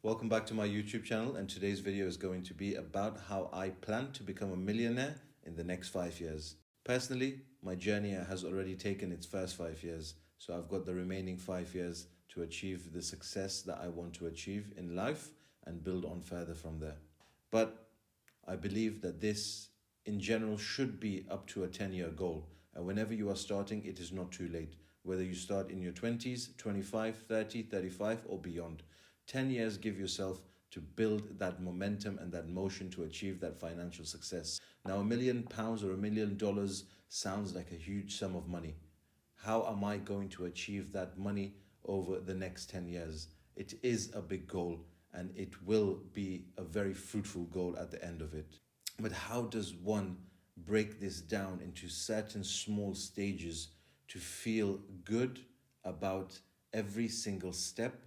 Welcome back to my YouTube channel, and today's video is going to be about how I plan to become a millionaire in the next 5 years. Personally, my journey has already taken its first 5 years, so I've got the remaining 5 years to achieve the success that I want to achieve in life and build on further from there. But I believe that this in general should be up to a 10-year goal, and whenever you are starting, it is not too late. Whether you start in your 20s, 25, 30, 35 or beyond. 10 years give yourself to build that momentum and that motion to achieve that financial success. Now, £1 million or $1 million sounds like a huge sum of money. How am I going to achieve that money over the next 10 years? It is a big goal and it will be a very fruitful goal at the end of it. But how does one break this down into certain small stages to feel good about every single step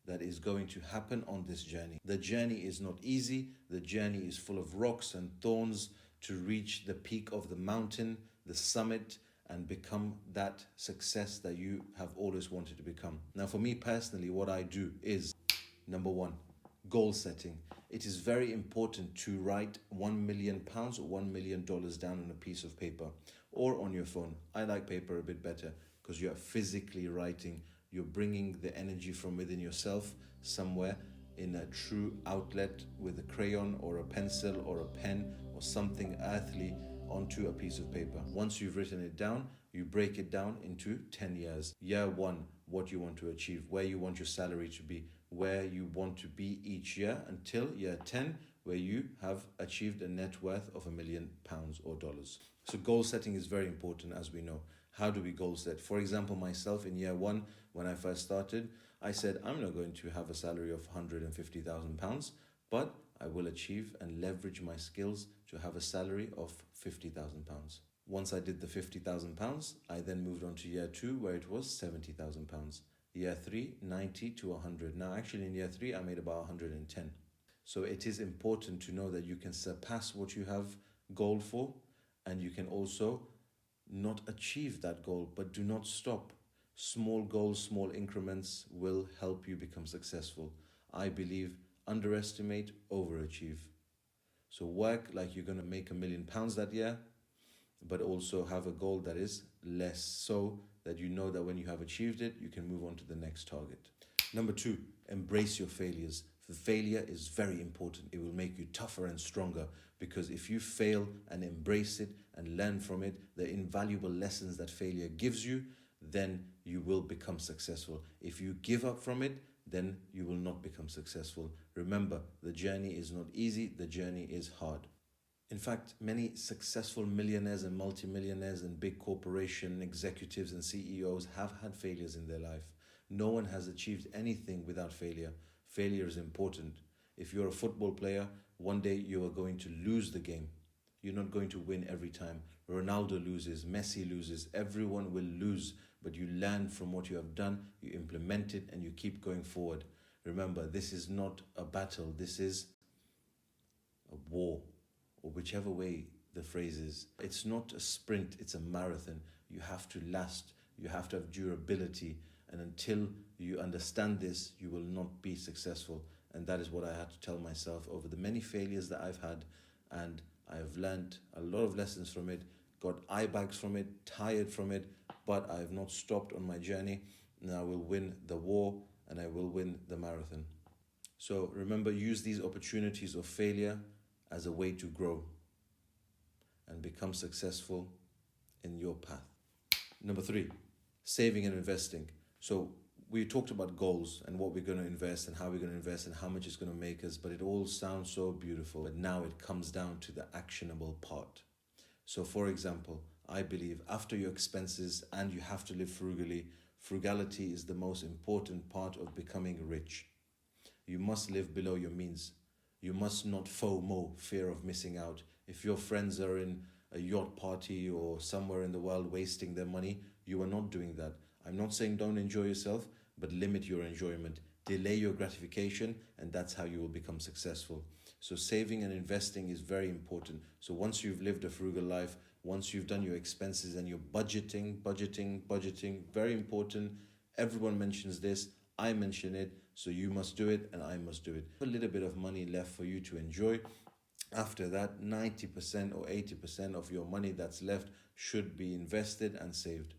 that is going to happen on this journey? The journey is not easy. The journey is full of rocks and thorns to reach the peak of the mountain, the summit, and become that success that you have always wanted to become. Now, for me personally, what I do is, number one, goal setting. It is very important to write £1 million or $1 million down on a piece of paper or on your phone. I like paper a bit better because you are physically writing. You're bringing the energy from within yourself somewhere in a true outlet with a crayon or a pencil or a pen or something earthly onto a piece of paper. Once you've written it down, you break it down into 10 years. Year 1, what you want to achieve, where you want your salary to be, where you want to be each year until year 10, where you have achieved a net worth of £1 million or dollars. So goal setting is very important, as we know. How do we goal set? For example, myself in year 1, when I first started, I said, I'm not going to have a salary of £150,000, but I will achieve and leverage my skills to have a salary of £50,000. Once I did the £50,000, I then moved on to year 2, where it was £70,000. Year 3, 90 to 100. Now, actually in year 3, I made about 110. So it is important to know that you can surpass what you have goal for, and you can also not achieve that goal, but do not stop. Small goals, small increments will help you become successful. I believe underestimate, overachieve. So work like you're going to make £1 million that year, but also have a goal that is less, so that you know that when you have achieved it, you can move on to the next target. Number 2, embrace your failures. The failure is very important. It will make you tougher and stronger, because if you fail and embrace it and learn from it, the invaluable lessons that failure gives you, then you will become successful. If you give up from it, then you will not become successful. Remember, the journey is not easy, the journey is hard. In fact, many successful millionaires and multimillionaires and big corporation executives and CEOs have had failures in their life. No one has achieved anything without failure. Failure is important. If you're a football player, one day you are going to lose the game. You're not going to win every time. Ronaldo loses, Messi loses, everyone will lose, but you learn from what you have done, you implement it, and you keep going forward. Remember, this is not a battle, this is a war, or whichever way the phrase is. It's not a sprint, it's a marathon. You have to last, you have to have durability, and until you understand this, you will not be successful. And that is what I had to tell myself over the many failures that I've had, and I have learned a lot of lessons from it, got eye bags from it, tired from it, but I have not stopped on my journey, and I will win the war and I will win the marathon. So remember, use these opportunities of failure as a way to grow and become successful in your path. Number 3, saving and investing. So we talked about goals and what we're going to invest and how we're going to invest and how much it's going to make us, but it all sounds so beautiful. But now it comes down to the actionable part. So for example, I believe after your expenses, and you have to live frugally, frugality is the most important part of becoming rich. You must live below your means. You must not FOMO, fear of missing out. If your friends are in a yacht party or somewhere in the world wasting their money, you are not doing that. I'm not saying don't enjoy yourself, but limit your enjoyment. Delay your gratification, and that's how you will become successful. So saving and investing is very important. So once you've lived a frugal life, once you've done your expenses and you're budgeting, very important. Everyone mentions this. I mention it. So you must do it and I must do it. A little bit of money left for you to enjoy. After that, 90% or 80% of your money that's left should be invested and saved.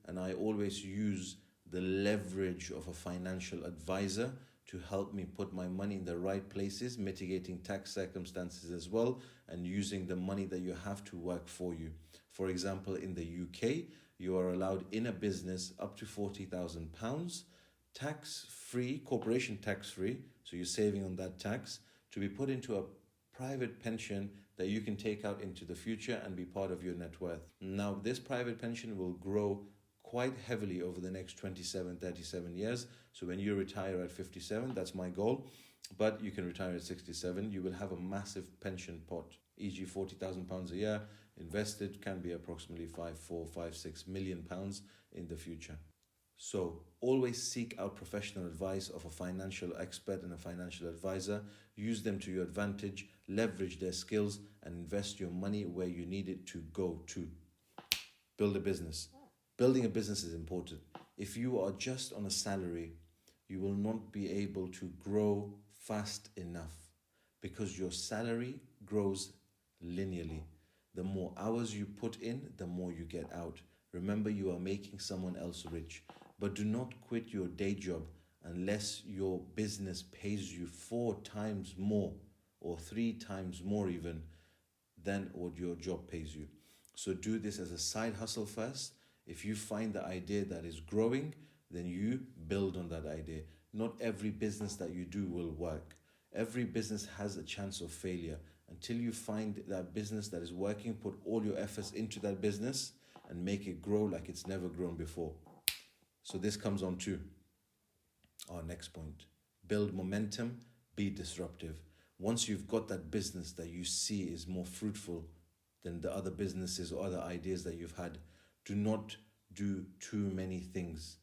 And I always use the leverage of a financial advisor to help me put my money in the right places, mitigating tax circumstances as well, and using the money that you have to work for you. For example, in the UK, you are allowed in a business up to £40,000, tax-free, corporation tax-free, so you're saving on that tax, to be put into a private pension that you can take out into the future and be part of your net worth. Now, this private pension will grow quite heavily over the next 37 years. So when you retire at 57, that's my goal, but you can retire at 67, you will have a massive pension pot, e.g. £40,000 a year invested can be approximately 6 million pounds in the future. So always seek out professional advice of a financial expert and a financial advisor. Use them to your advantage, leverage their skills, and invest your money where you need it to go to. Build a business. Building a business is important. If you are just on a salary, you will not be able to grow fast enough because your salary grows linearly. The more hours you put in, the more you get out. Remember, you are making someone else rich. But do not quit your day job unless your business pays you 4 times more or 3 times more even than what your job pays you. So do this as a side hustle first. If you find the idea that is growing, then you build on that idea. Not every business that you do will work. Every business has a chance of failure. Until you find that business that is working, put all your efforts into that business and make it grow like it's never grown before. So this comes on to our next point. Build momentum, be disruptive. Once you've got that business that you see is more fruitful than the other businesses or other ideas that you've had, do not do too many things.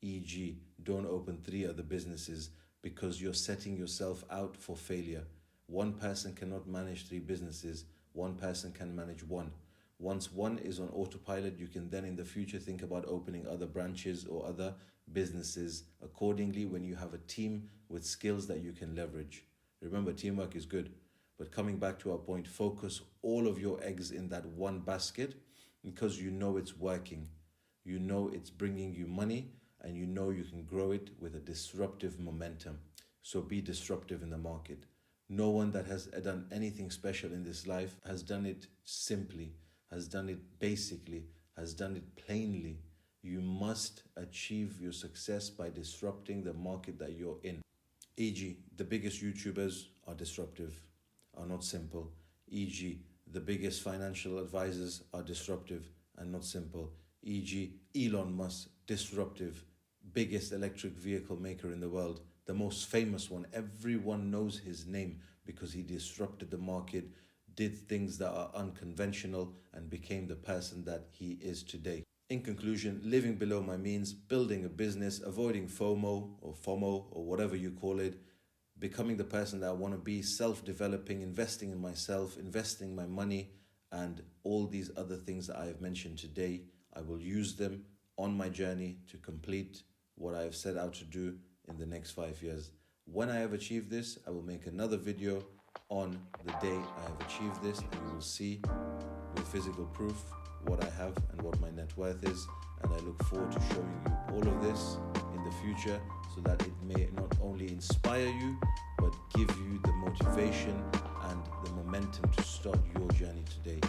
E.g., don't open 3 other businesses because you're setting yourself out for failure. One person cannot manage 3 businesses. One person can manage 1. Once one is on autopilot, you can then in the future think about opening other branches or other businesses accordingly when you have a team with skills that you can leverage. Remember, teamwork is good. But coming back to our point, focus all of your eggs in that one basket because you know it's working. You know it's bringing you money and you know you can grow it with a disruptive momentum. So be disruptive in the market. No one that has done anything special in this life has done it simply, has done it basically, has done it plainly. You must achieve your success by disrupting the market that you're in. E.g., the biggest YouTubers are disruptive, are not simple. E.g., the biggest financial advisors are disruptive and not simple. E.g., Elon Musk, disruptive, biggest electric vehicle maker in the world, the most famous one. Everyone knows his name because he disrupted the market, did things that are unconventional, and became the person that he is today. In conclusion, living below my means, building a business, avoiding FOMO or whatever you call it, becoming the person that I want to be, self-developing, investing in myself, investing my money, and all these other things that I have mentioned today. I will use them on my journey to complete what I have set out to do in the next 5 years. When I have achieved this, I will make another video on the day I have achieved this, and you will see with physical proof what I have and what my net worth is. And I look forward to showing you all of this in the future so that it may not only inspire you, but give you the motivation and the momentum to start your journey today.